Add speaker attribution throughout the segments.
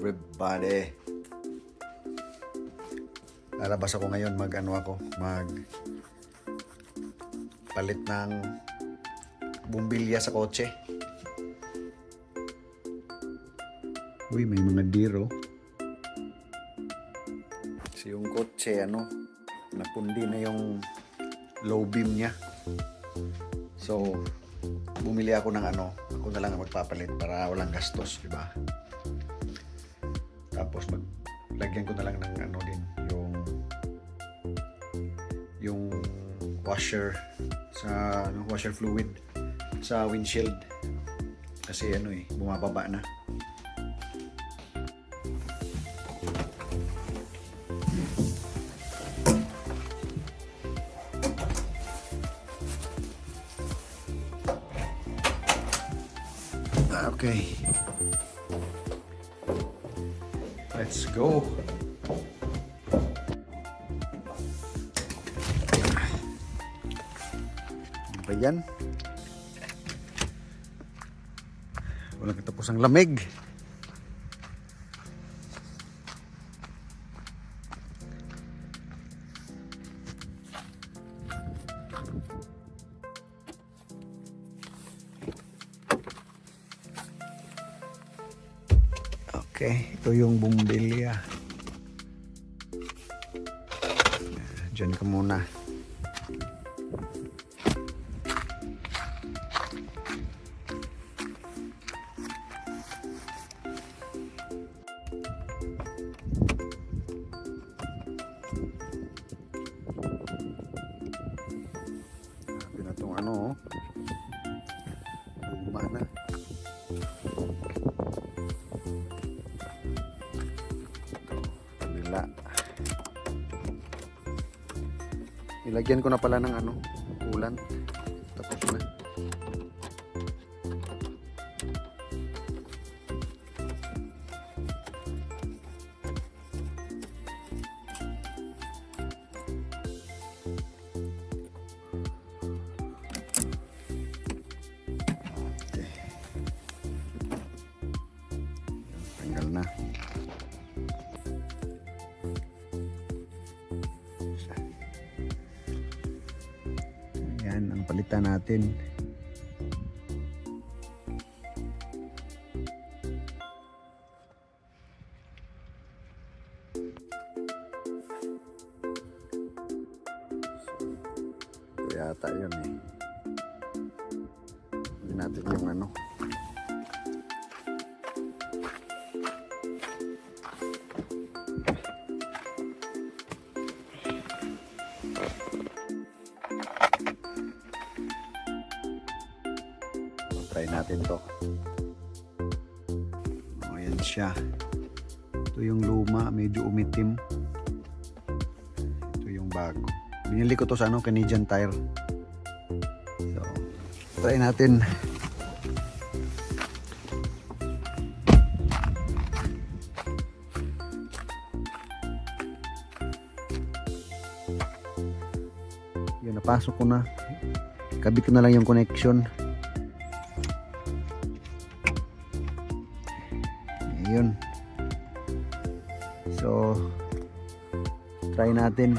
Speaker 1: everybody. Lalabas ako ngayon mag palit ng bumbilya sa kotse. Uy, may mga diro. Kasi yung kotse napundi na yung low beam niya. So bumili ako ng ako na lang ang magpapalit para walang gastos, di ba? Tapos lagyan ko na lang ng din yung washer sa washer fluid sa windshield kasi bumababa na. Okay. Let's go. Ano ba yan? Walang katapos ang lamig. Okay, ito yung bumbilya. Diyan ka muna. Sabi na itong luma na. Ilagyan ko na pala ng kulan. Tapos na. Okay. Tanggal na. Yan ang palitan natin. Ito yata yun Hindi natin yung try natin to. Ayan siya. Ito yung luma, medyo umitim. Ito yung bago. Binili ko to sa Canadian Tire. So, try natin. Yun, napasok ko na. Kabit ko na lang yung connection. Yun. So try natin.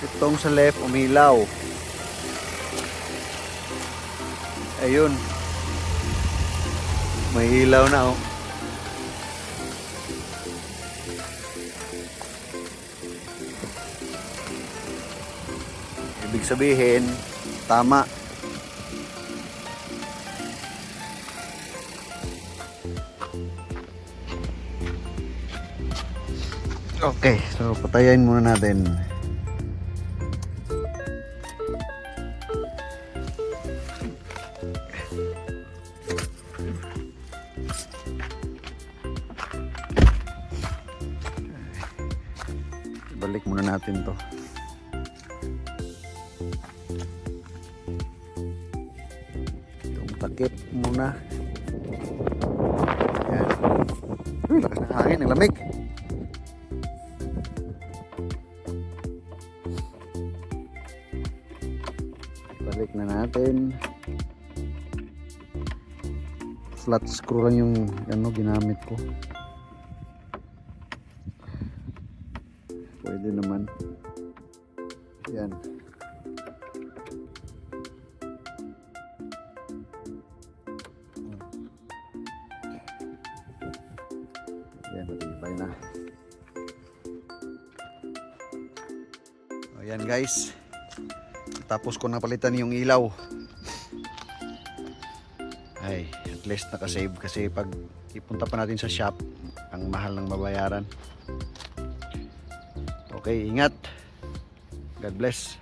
Speaker 1: Itong sa left umilaw. Ayun. May ilaw na Ibig sabihin, tama. Okay, so patayin muna natin. Takip muna natin to. Itong takip muna. Ayan. Uy, lakas ng hangin, ang lamig. Balik na natin. Flat screw lang yung ginamit ko. Pwede naman. Yan. Yan, matibay na. O yan guys. Tapos ko napalitan yung ilaw. Ay, at least nakasave kasi pag ipunta pa natin sa shop, ang mahal ng mabayaran. Okay, ingat. God bless.